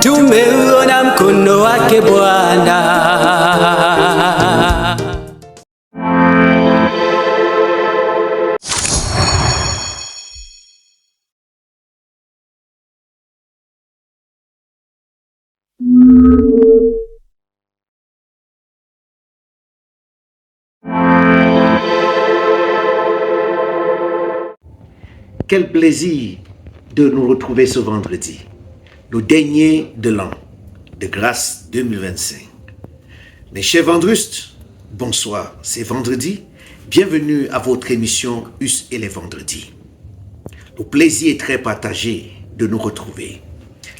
Tumeuona mkono wake Bwana. Quel plaisir de nous retrouver ce vendredi, le dernier de l'an de grâce 2025. Mes chers vendrustes, bonsoir, c'est vendredi. Bienvenue à votre émission Us et les vendredis. Le plaisir est très partagé de nous retrouver.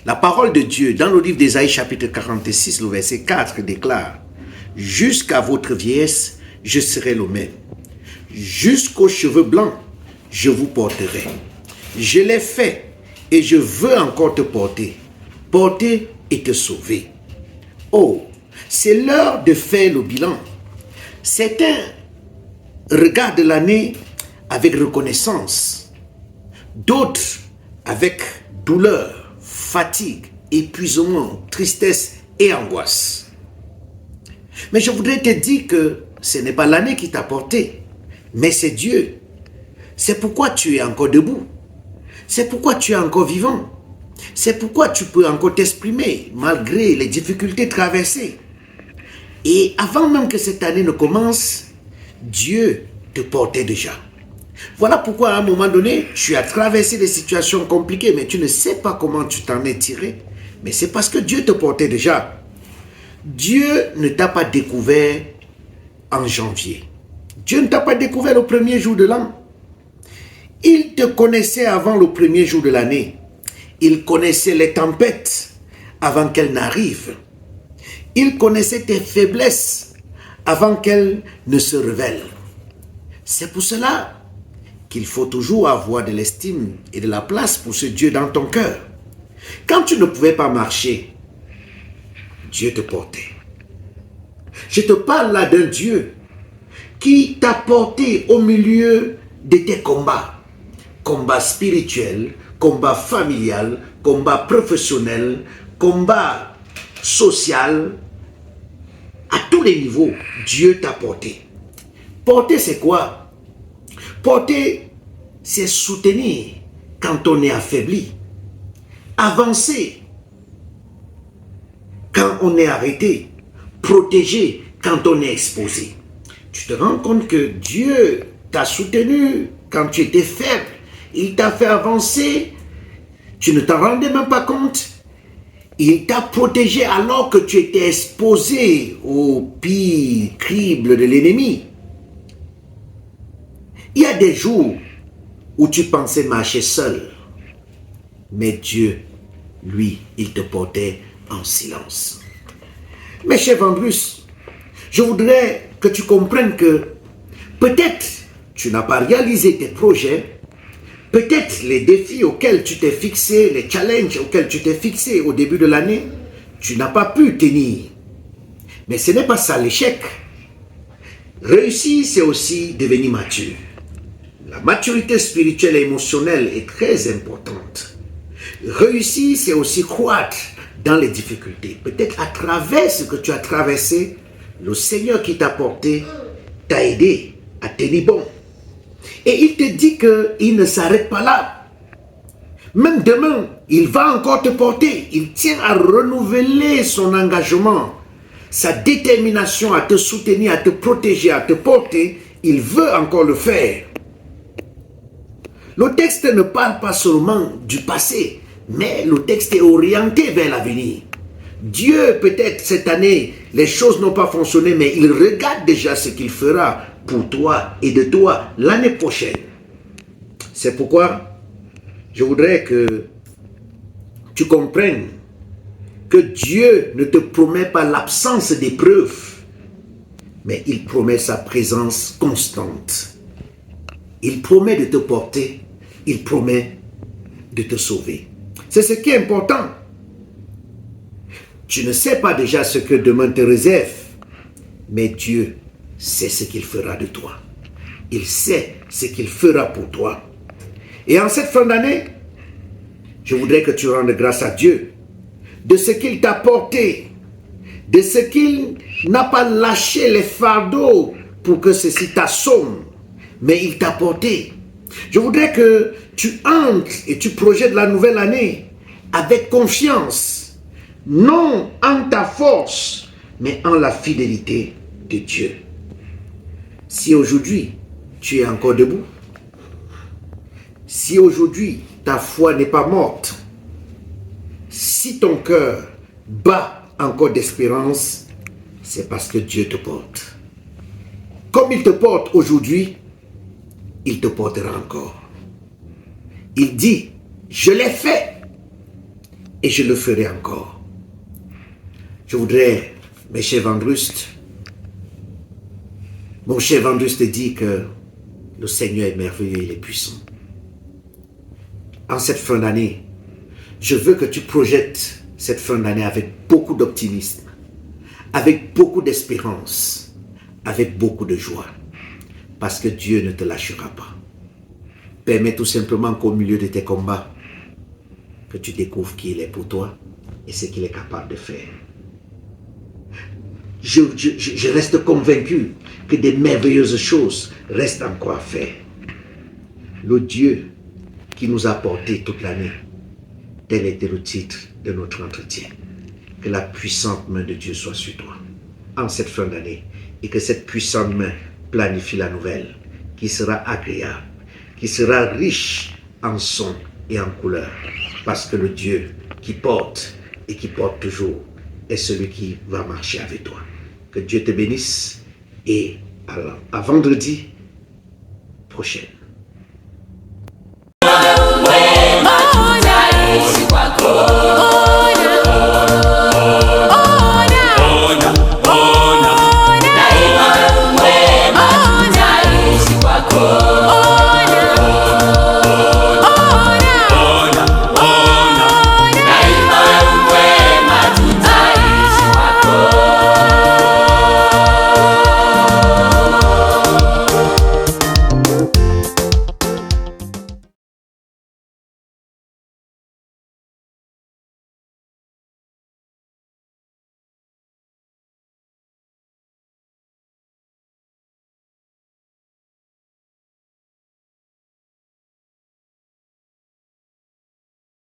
La parole de Dieu dans le livre d'Ésaïe chapitre 46, le verset 4 déclare « Jusqu'à votre vieillesse, je serai le même. Jusqu'aux cheveux blancs, je vous porterai. Je l'ai fait et je veux encore te porter. Porter et te sauver. » Oh, c'est l'heure de faire le bilan. Certains regardent l'année avec reconnaissance. D'autres avec douleur, fatigue, épuisement, tristesse et angoisse. Mais je voudrais te dire que ce n'est pas l'année qui t'a porté, mais c'est Dieu. C'est pourquoi tu es encore debout. C'est pourquoi tu es encore vivant. C'est pourquoi tu peux encore t'exprimer malgré les difficultés traversées. Et avant même que cette année ne commence, Dieu te portait déjà. Voilà pourquoi à un moment donné, tu as traversé des situations compliquées, mais tu ne sais pas comment tu t'en es tiré. Mais c'est parce que Dieu te portait déjà. Dieu ne t'a pas découvert en janvier. Dieu ne t'a pas découvert le premier jour de l'an. Il te connaissait avant le premier jour de l'année. Il connaissait les tempêtes avant qu'elles n'arrivent. Il connaissait tes faiblesses avant qu'elles ne se révèlent. C'est pour cela qu'il faut toujours avoir de l'estime et de la place pour ce Dieu dans ton cœur. Quand tu ne pouvais pas marcher, Dieu te portait. Je te parle là d'un Dieu qui t'a porté au milieu de tes combats. Combat spirituel, combat familial, combat professionnel, combat social. À tous les niveaux, Dieu t'a porté. Porter, c'est quoi? Porter, c'est soutenir quand on est affaibli. Avancer quand on est arrêté. Protéger quand on est exposé. Tu te rends compte que Dieu t'a soutenu quand tu étais faible. Il t'a fait avancer. Tu ne t'en rendais même pas compte. Il t'a protégé alors que tu étais exposé au pire crible de l'ennemi. Il y a des jours où tu pensais marcher seul. Mais Dieu, lui, il te portait en silence. Mes chers vendrus, je voudrais que tu comprennes que peut-être tu n'as pas réalisé tes projets, peut-être les défis auxquels tu t'es fixé, les challenges auxquels tu t'es fixé au début de l'année, tu n'as pas pu tenir. Mais ce n'est pas ça l'échec. Réussir, c'est aussi devenir mature. La maturité spirituelle et émotionnelle est très importante. Réussir, c'est aussi croître dans les difficultés. Peut-être à travers ce que tu as traversé, le Seigneur qui t'a porté t'a aidé à tenir bon. Et il te dit qu'il ne s'arrête pas là. Même demain, il va encore te porter. Il tient à renouveler son engagement, sa détermination à te soutenir, à te protéger, à te porter. Il veut encore le faire. Le texte ne parle pas seulement du passé, mais le texte est orienté vers l'avenir. Dieu, peut-être cette année, les choses n'ont pas fonctionné, mais il regarde déjà ce qu'il fera pour toi et de toi l'année prochaine. C'est pourquoi je voudrais que tu comprennes que Dieu ne te promet pas l'absence d'épreuves, mais il promet sa présence constante. Il promet de te porter, il promet de te sauver. C'est ce qui est important. Tu ne sais pas déjà ce que demain te réserve, mais Dieu sait ce qu'il fera de toi. Il sait ce qu'il fera pour toi. Et en cette fin d'année, je voudrais que tu rendes grâce à Dieu de ce qu'il t'a porté, de ce qu'il n'a pas lâché les fardeaux pour que ceci t'assomme, mais il t'a porté. Je voudrais que tu entres et tu projettes la nouvelle année avec confiance, non en ta force, mais en la fidélité de Dieu. Si aujourd'hui, tu es encore debout, si aujourd'hui, ta foi n'est pas morte, si ton cœur bat encore d'espérance, c'est parce que Dieu te porte. Comme il te porte aujourd'hui, il te portera encore. Il dit, je l'ai fait et je le ferai encore. Je voudrais, mes chers Vandrust, mon cher Vandrust dit que le Seigneur est merveilleux, il est puissant. En cette fin d'année, je veux que tu projettes cette fin d'année avec beaucoup d'optimisme, avec beaucoup d'espérance, avec beaucoup de joie, parce que Dieu ne te lâchera pas. Permets tout simplement qu'au milieu de tes combats, que tu découvres qui il est pour toi et ce qu'il est capable de faire. Je reste convaincu que des merveilleuses choses restent encore à faire. Le Dieu qui nous a portés toute l'année, tel était le titre de notre entretien. Que la puissante main de Dieu soit sur toi en cette fin d'année et que cette puissante main planifie la nouvelle qui sera agréable, qui sera riche en son et en couleur, parce que le Dieu qui porte et qui porte toujours est celui qui va marcher avec toi. Que Dieu te bénisse et à vendredi prochain.